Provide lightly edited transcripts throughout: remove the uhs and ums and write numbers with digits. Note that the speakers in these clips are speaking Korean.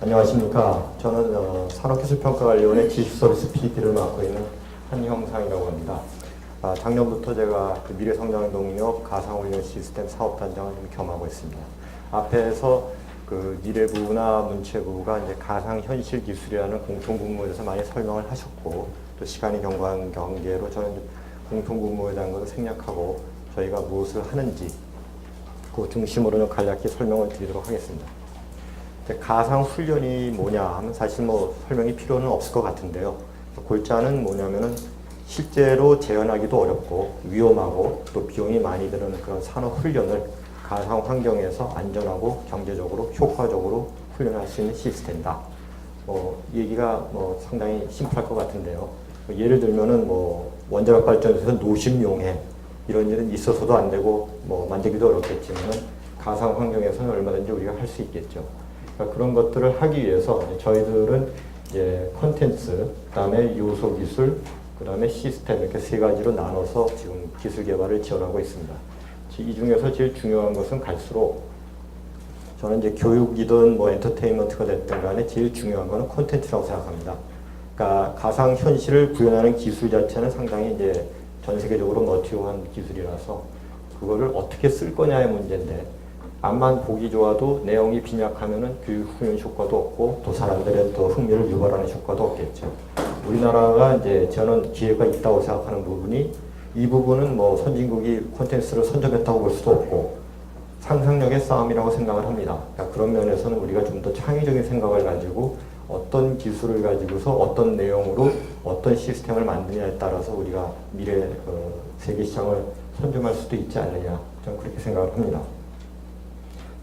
안녕하십니까. 저는 산업기술평가관리원의 지식서비스 PD를 맡고 있는 한형상이라고 합니다. 작년부터 제가 그 미래성장동력 가상훈련 시스템 사업단장을 좀 겸하고 있습니다. 앞에서 그 미래부나 문체부가 이제 가상현실 기술이라는 공통분모에 대해서 많이 설명을 하셨고, 또 시간이 경과한 경계로 저는 공통분모에 대한 것을 생략하고 저희가 무엇을 하는지 그 중심으로 간략히 설명을 드리도록 하겠습니다. 가상훈련이 뭐냐 하면 사실 뭐 설명이 필요는 없을 것 같은데요. 골자는 뭐냐면은 실제로 재현하기도 어렵고 위험하고 또 비용이 많이 드는 그런 산업훈련을 가상 환경에서 안전하고 경제적으로 효과적으로 훈련할 수 있는 시스템이다. 얘기가 상당히 심플할 것 같은데요. 예를 들면은 원자력 발전소에서 노심용해 이런 일은 있어서도 안 되고 만들기도 어렵겠지만은 가상 환경에서는 얼마든지 우리가 할 수 있겠죠. 그러니까 그런 것들을 하기 위해서 저희들은 이제 콘텐츠, 그다음에 요소 기술, 그다음에 시스템 이렇게 세 가지로 나눠서 지금 기술 개발을 지원하고 있습니다. 이 중에서 제일 중요한 것은 갈수록 저는 이제 교육이든 엔터테인먼트가 됐든 간에 제일 중요한 것은 콘텐츠라고 생각합니다. 그러니까 가상 현실을 구현하는 기술 자체는 상당히 이제 전 세계적으로 너튜브한 기술이라서 그거를 어떻게 쓸 거냐의 문제인데, 앞만 보기 좋아도 내용이 빈약하면은 교육 훈련 효과도 없고 또 사람들의 또 흥미를 유발하는 효과도 없겠죠. 우리나라가 이제 저는 기회가 있다고 생각하는 부분이, 이 부분은 선진국이 콘텐츠를 선점했다고 볼 수도 없고 상상력의 싸움이라고 생각을 합니다. 그러니까 그런 면에서는 우리가 좀 더 창의적인 생각을 가지고 어떤 기술을 가지고서 어떤 내용으로 어떤 시스템을 만드냐에 따라서 우리가 미래 세계 시장을 선점할 수도 있지 않느냐, 저는 그렇게 생각을 합니다.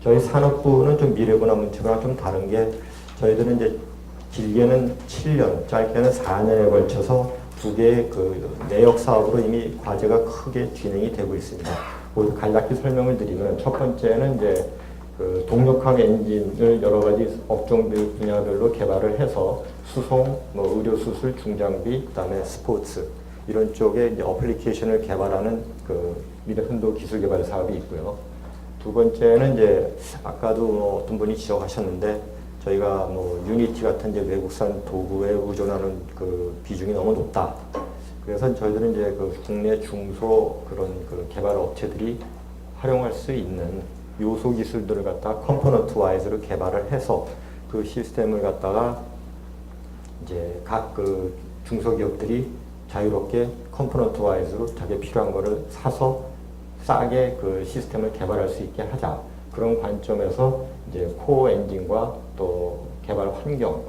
저희 산업부는 좀 미래부나 문체부랑 좀 다른 게, 저희들은 이제 길게는 7년, 짧게는 4년에 걸쳐서 두 개의 그 내역 사업으로 이미 과제가 크게 진행이 되고 있습니다. 간략히 설명을 드리면, 첫 번째는 이제 그 동력항 엔진을 여러 가지 업종 분야별로 개발을 해서 수송, 의료 수술, 중장비, 그다음에 스포츠 이런 쪽에 이제 어플리케이션을 개발하는 그 미래선도 기술 개발 사업이 있고요. 두 번째는 이제 아까도 어떤 분이 지적하셨는데, 저희가 유니티 같은 이제 외국산 도구에 의존하는 그 비중이 너무 높다. 그래서 저희들은 이제 그 국내 중소 그런 그 개발 업체들이 활용할 수 있는 요소 기술들을 갖다가 컴포넌트 와이즈로 개발을 해서 그 시스템을 갖다가 이제 각 그 중소기업들이 자유롭게 컴포넌트 와이즈로 자기 필요한 거를 사서 싸게 그 시스템을 개발할 수 있게 하자. 그런 관점에서 이제 코어 엔진과 또 개발 환경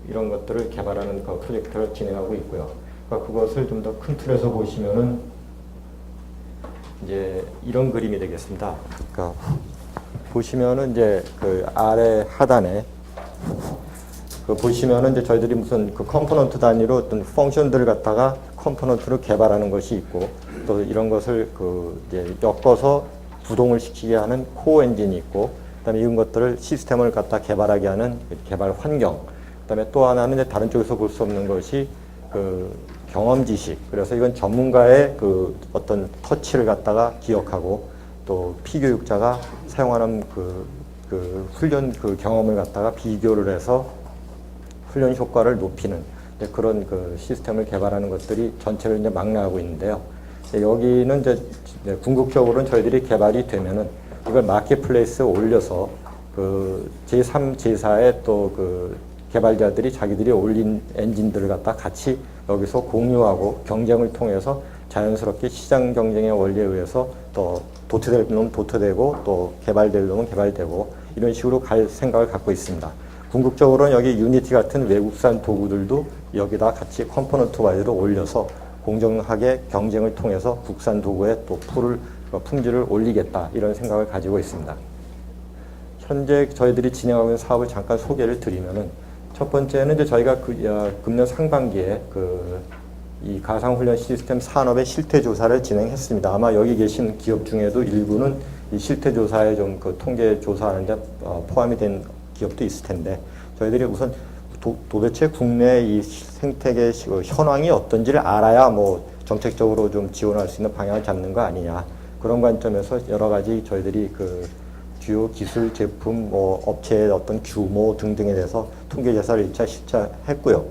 이런 것들을 개발하는 그 프로젝트를 진행하고 있고요. 그러니까 그것을 좀 더 큰 틀에서 보시면은 이제 이런 그림이 되겠습니다. 그러니까 보시면은 이제 그 아래 하단에 그 보시면은 이제 저희들이 무슨 그 컴포넌트 단위로 어떤 펑션들을 갖다가 컴포넌트로 개발하는 것이 있고, 또 이런 것을 그 이제 엮어서 부동을 시키게 하는 코어 엔진이 있고, 그다음에 이런 것들을 시스템을 갖다 개발하게 하는 개발 환경, 그다음에 또 하나는 이제 다른 쪽에서 볼 수 없는 것이 그 경험 지식. 그래서 이건 전문가의 그 어떤 터치를 갖다가 기억하고, 또 피교육자가 사용하는 그 훈련 그 경험을 갖다가 비교를 해서 훈련 효과를 높이는 그런 그 시스템을 개발하는 것들이 전체를 이제 망라하고 있는데요. 여기는 이제 궁극적으로는 저희들이 개발이 되면은 이걸 마켓플레이스에 올려서 그 제3, 제4의 또 그 개발자들이 자기들이 올린 엔진들을 갖다 같이 여기서 공유하고 경쟁을 통해서 자연스럽게 시장 경쟁의 원리에 의해서 또 도태될 놈은 도태되고 또 개발될 놈은 개발되고 이런 식으로 갈 생각을 갖고 있습니다. 궁극적으로는 여기 유니티 같은 외국산 도구들도 여기다 같이 컴포넌트 와이드로 올려서 공정하게 경쟁을 통해서 국산 도구의 또 품질을 올리겠다, 이런 생각을 가지고 있습니다. 현재 저희들이 진행하고 있는 사업을 잠깐 소개를 드리면은, 첫 번째는 이제 저희가 금년 상반기에 이 가상훈련 시스템 산업의 실태조사를 진행했습니다. 아마 여기 계신 기업 중에도 일부는 이 실태조사에 좀 그 통계 조사하는데 포함이 된 기업도 있을 텐데, 저희들이 우선 도대체 국내 이 생태계 현황이 어떤지를 알아야 정책적으로 좀 지원할 수 있는 방향을 잡는 거 아니냐, 그런 관점에서 여러 가지 저희들이 그 주요 기술, 제품, 업체의 어떤 규모 등등에 대해서 통계 조사를 1차 실시했고요.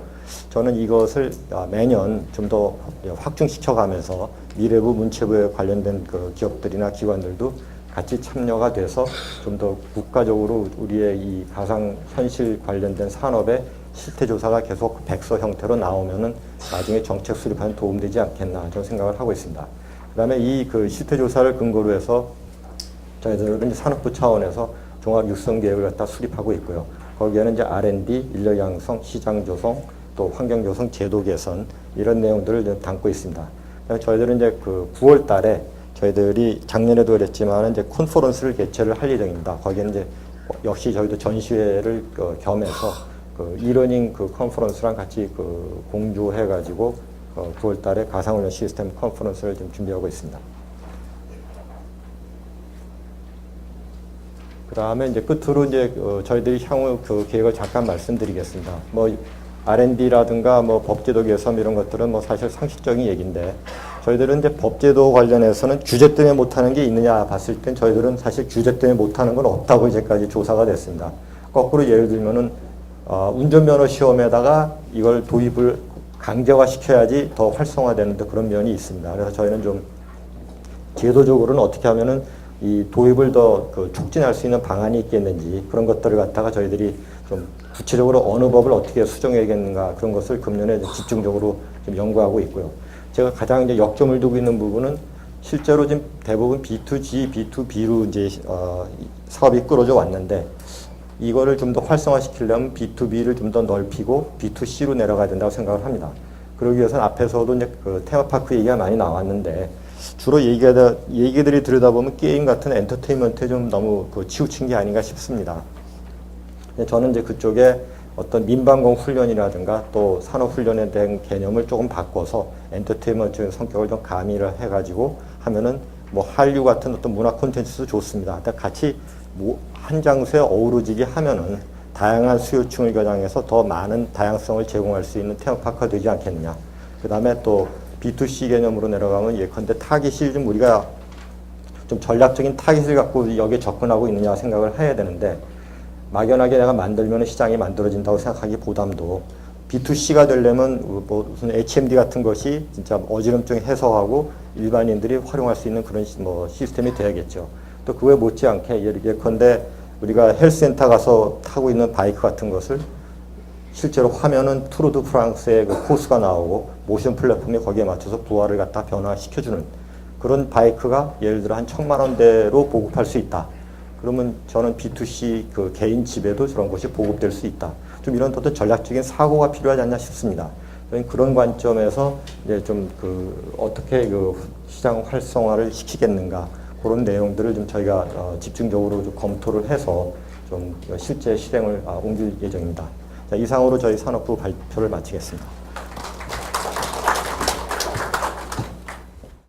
저는 이것을 매년 좀 더 확충시켜가면서 미래부, 문체부에 관련된 그 기업들이나 기관들도 같이 참여가 돼서 좀 더 국가적으로 우리의 이 가상현실 관련된 산업의 실태조사가 계속 백서 형태로 나오면은 나중에 정책 수립하는 도움되지 않겠나 저는 생각을 하고 있습니다. 그 다음에 이 그 실태조사를 근거로 해서 저희들은 산업부 차원에서 종합 육성 계획을 갖다 수립하고 있고요. 거기에는 이제 R&D, 인력 양성, 시장 조성, 또 환경 조성, 제도 개선 이런 내용들을 담고 있습니다. 저희들은 이제 그 9월 달에 저희들이 작년에도 그랬지만 이제 컨퍼런스를 개최를 할 예정입니다. 거기는 이제 역시 저희도 전시회를 겸해서 그 이러닝 그 컨퍼런스랑 같이 그 공조해가지고 9월 달에 가상훈련 시스템 컨퍼런스를 지금 준비하고 있습니다. 그 다음에 이제 끝으로 이제 저희들이 향후 그 계획을 잠깐 말씀드리겠습니다. 뭐 R&D라든가 뭐 법제도 개선 이런 것들은 뭐 사실 상식적인 얘기인데 저희들은 이제 법제도 관련해서는 규제 때문에 못하는 게 있느냐 봤을 땐 저희들은 사실 규제 때문에 못하는 건 없다고 이제까지 조사가 됐습니다. 거꾸로 예를 들면은 운전면허 시험에다가 이걸 도입을 강제화 시켜야지 더 활성화되는데 그런 면이 있습니다. 그래서 저희는 좀 제도적으로는 어떻게 하면은 이 도입을 더 촉진할 수 있는 방안이 있겠는지 그런 것들을 갖다가 저희들이 좀 구체적으로 어느 법을 어떻게 수정해야겠는가 그런 것을 금년에 집중적으로 좀 연구하고 있고요. 제가 가장 이제 역점을 두고 있는 부분은 실제로 지금 대부분 B2G, B2B로 이제 사업이 끌어져 왔는데 이거를 좀 더 활성화시키려면 B2B를 좀 더 넓히고 B2C로 내려가야 된다고 생각을 합니다. 그러기 위해서는 앞에서도 이제 그 테마파크 얘기가 많이 나왔는데 주로 얘기들이 들여다보면 게임 같은 엔터테인먼트에 좀 너무 치우친 게 아닌가 싶습니다. 저는 이제 그쪽에 어떤 민방공 훈련이라든가 또 산업 훈련에 대한 개념을 조금 바꿔서 엔터테인먼트 성격을 좀 가미를 해가지고 하면은 뭐 한류 같은 어떤 문화 콘텐츠도 좋습니다. 같이 한 장소에 어우러지게 하면은 다양한 수요층을 겨냥해서 더 많은 다양성을 제공할 수 있는 테마파크가 되지 않겠느냐. 그 다음에 또 B2C 개념으로 내려가면 예컨대 타깃이 좀 우리가 좀 전략적인 타깃을 갖고 여기에 접근하고 있느냐 생각을 해야 되는데 막연하게 내가 만들면 시장이 만들어진다고 생각하기보담도 B2C가 되려면 뭐 무슨 HMD 같은 것이 진짜 어지럼증 해소하고 일반인들이 활용할 수 있는 그런 뭐 시스템이 돼야겠죠. 또 그거에 못지않게 예컨대 우리가 헬스센터 가서 타고 있는 바이크 같은 것을 실제로 화면은 투르 드 프랑스의 그 코스가 나오고 모션 플랫폼이 거기에 맞춰서 부하를 갖다 변화시켜주는 그런 바이크가 예를 들어 한 1,000만 원대로 보급할 수 있다. 그러면 저는 B2C 그 개인 집에도 저런 것이 보급될 수 있다. 좀 이런 어떤 전략적인 사고가 필요하지 않나 싶습니다. 그런 관점에서 이제 좀 어떻게 그 시장 활성화를 시키겠는가 그런 내용들을 좀 저희가 집중적으로 좀 검토를 해서 좀 실제 실행을 옮길 예정입니다. 자, 이상으로 저희 산업부 발표를 마치겠습니다.